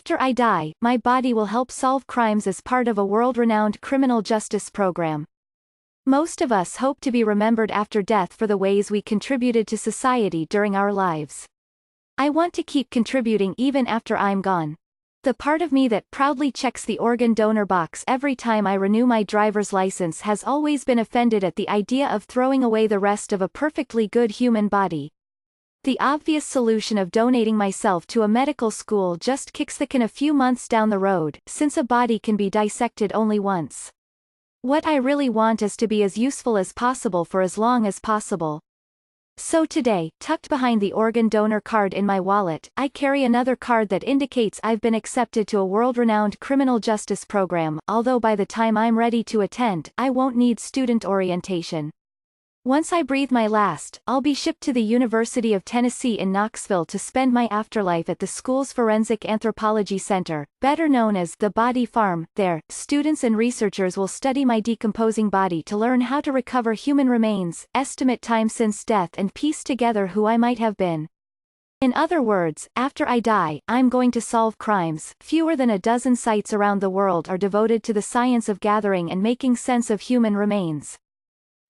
After I die, my body will help solve crimes as part of a world-renowned criminal justice program. Most of us hope to be remembered after death for the ways we contributed to society during our lives. I want to keep contributing even after I'm gone. The part of me that proudly checks the organ donor box every time I renew my driver's license has always been offended at the idea of throwing away the rest of a perfectly good human body. The obvious solution of donating myself to a medical school just kicks the can a few months down the road, since a body can be dissected only once. What I really want is to be as useful as possible for as long as possible. So today, tucked behind the organ donor card in my wallet, I carry another card that indicates I've been accepted to a world-renowned criminal justice program, although by the time I'm ready to attend, I won't need student orientation. Once I breathe my last, I'll be shipped to the University of Tennessee in Knoxville to spend my afterlife at the school's Forensic Anthropology Center, better known as the Body Farm. There, students and researchers will study my decomposing body to learn how to recover human remains, estimate time since death, and piece together who I might have been. In other words, after I die, I'm going to solve crimes. Fewer than a dozen sites around the world are devoted to the science of gathering and making sense of human remains.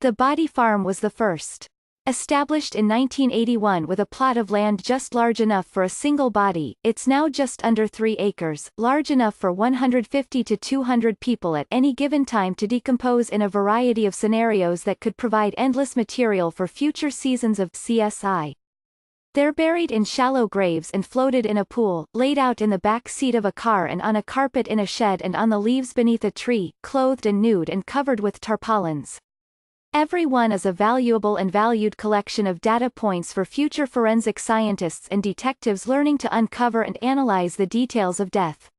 The Body Farm was the first. Established in 1981 with a plot of land just large enough for a single body, it's now just under 3 acres, large enough for 150 to 200 people at any given time to decompose in a variety of scenarios that could provide endless material for future seasons of CSI. They're buried in shallow graves and floated in a pool, laid out in the back seat of a car and on a carpet in a shed and on the leaves beneath a tree, clothed and nude and covered with tarpaulins. Every one is a valuable and valued collection of data points for future forensic scientists and detectives learning to uncover and analyze the details of death.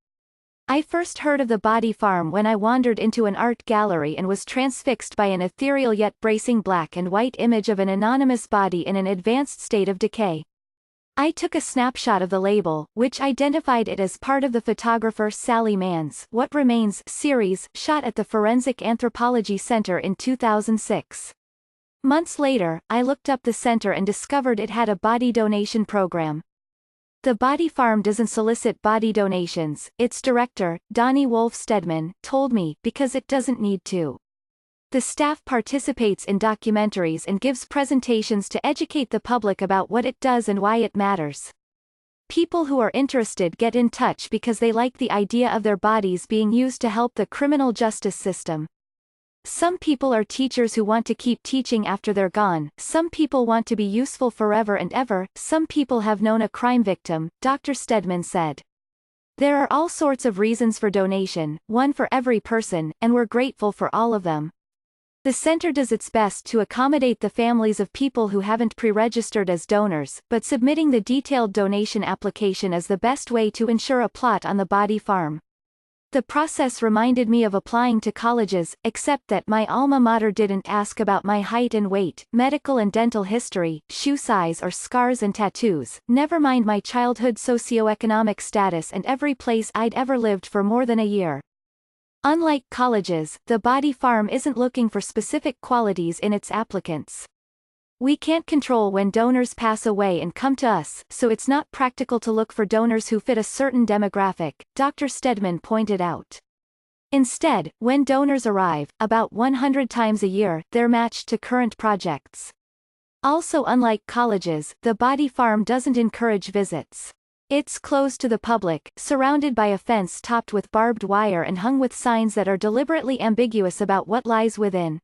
I first heard of the Body Farm when I wandered into an art gallery and was transfixed by an ethereal yet bracing black and white image of an anonymous body in an advanced state of decay. I took a snapshot of the label, which identified it as part of the photographer Sally Mann's What Remains series, shot at the Forensic Anthropology Center in 2006. Months later, I looked up the center and discovered it had a body donation program. The Body Farm doesn't solicit body donations, its director, Donnie Wolf Stedman, told me, because it doesn't need to. The staff participates in documentaries and gives presentations to educate the public about what it does and why it matters. People who are interested get in touch because they like the idea of their bodies being used to help the criminal justice system. Some people are teachers who want to keep teaching after they're gone, some people want to be useful forever and ever, some people have known a crime victim, Dr. Stedman said. There are all sorts of reasons for donation, one for every person, and we're grateful for all of them. The center does its best to accommodate the families of people who haven't pre-registered as donors, but submitting the detailed donation application is the best way to ensure a plot on the Body Farm. The process reminded me of applying to colleges, except that my alma mater didn't ask about my height and weight, medical and dental history, shoe size or scars and tattoos, never mind my childhood socioeconomic status and every place I'd ever lived for more than a year. Unlike colleges, the Body Farm isn't looking for specific qualities in its applicants. We can't control when donors pass away and come to us, so it's not practical to look for donors who fit a certain demographic, Dr. Stedman pointed out. Instead, when donors arrive, about 100 times a year, they're matched to current projects. Also, unlike colleges, the Body Farm doesn't encourage visits. It's closed to the public, surrounded by a fence topped with barbed wire and hung with signs that are deliberately ambiguous about what lies within.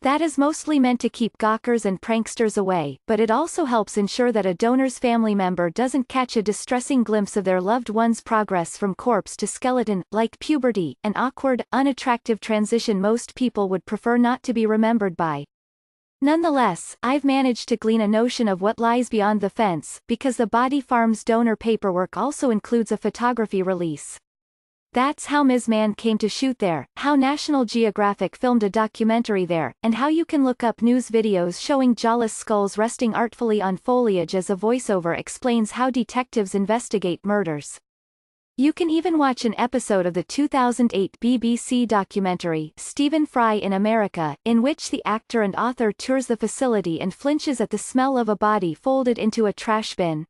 That is mostly meant to keep gawkers and pranksters away, but it also helps ensure that a donor's family member doesn't catch a distressing glimpse of their loved one's progress from corpse to skeleton, like puberty, an awkward, unattractive transition most people would prefer not to be remembered by. Nonetheless, I've managed to glean a notion of what lies beyond the fence, because the Body Farm's donor paperwork also includes a photography release. That's how Ms. Mann came to shoot there, how National Geographic filmed a documentary there, and how you can look up news videos showing jawless skulls resting artfully on foliage as a voiceover explains how detectives investigate murders. You can even watch an episode of the 2008 BBC documentary Stephen Fry in America, in which the actor and author tours the facility and flinches at the smell of a body folded into a trash bin.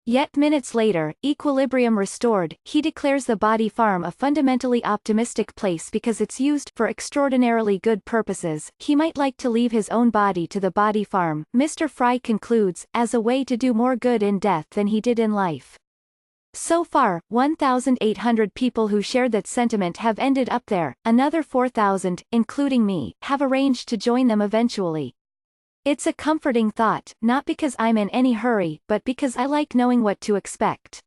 Yet minutes later, equilibrium restored, he declares the body farm a fundamentally optimistic place because it's used for extraordinarily good purposes. He might like to leave his own body to the body farm, Mr. Fry concludes, as a way to do more good in death than he did in life. So far, 1,800 people who shared that sentiment have ended up there. Another 4,000, including me, have arranged to join them eventually. It's a comforting thought, not because I'm in any hurry, but because I like knowing what to expect.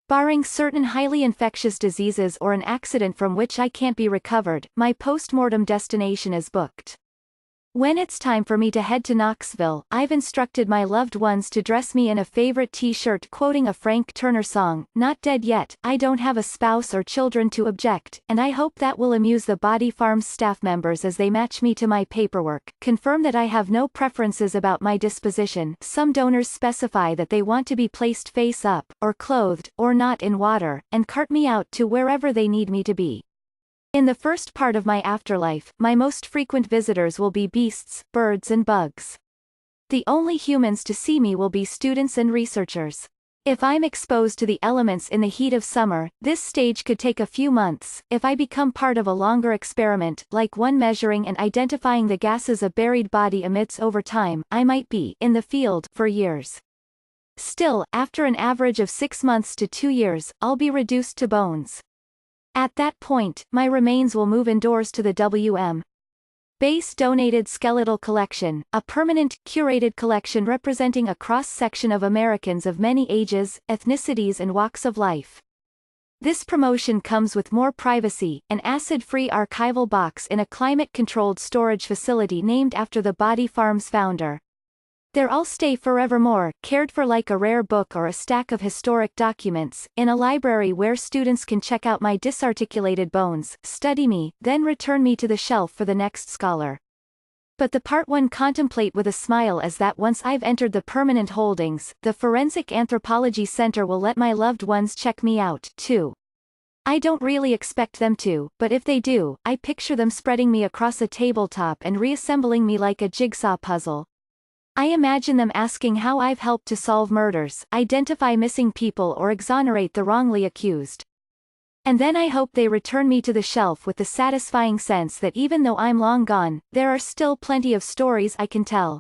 Barring certain highly infectious diseases or an accident from which I can't be recovered, my post-mortem destination is booked. When it's time for me to head to Knoxville, I've instructed my loved ones to dress me in a favorite t-shirt quoting a Frank Turner song, "Not dead yet, I don't have a spouse or children to object," and I hope that will amuse the Body Farm's staff members as they match me to my paperwork, confirm that I have no preferences about my disposition. Some donors specify that they want to be placed face up, or clothed, or not in water, and cart me out to wherever they need me to be. In the first part of my afterlife, my most frequent visitors will be beasts, birds and bugs. The only humans to see me will be students and researchers. If I'm exposed to the elements in the heat of summer, this stage could take a few months. If I become part of a longer experiment, like one measuring and identifying the gases a buried body emits over time, I might be in the field for years. Still, after an average of 6 months to 2 years, I'll be reduced to bones. At that point, my remains will move indoors to the W.M. Base donated skeletal collection, a permanent, curated collection representing a cross-section of Americans of many ages, ethnicities and walks of life. This promotion comes with more privacy, an acid-free archival box in a climate-controlled storage facility named after the Body Farm's founder. There I'll stay forevermore, cared for like a rare book or a stack of historic documents, in a library where students can check out my disarticulated bones, study me, then return me to the shelf for the next scholar. But the part one contemplate with a smile is that once I've entered the permanent holdings, the Forensic Anthropology Center will let my loved ones check me out, too. I don't really expect them to, but if they do, I picture them spreading me across a tabletop and reassembling me like a jigsaw puzzle. I imagine them asking how I've helped to solve murders, identify missing people or exonerate the wrongly accused. And then I hope they return me to the shelf with the satisfying sense that even though I'm long gone, there are still plenty of stories I can tell.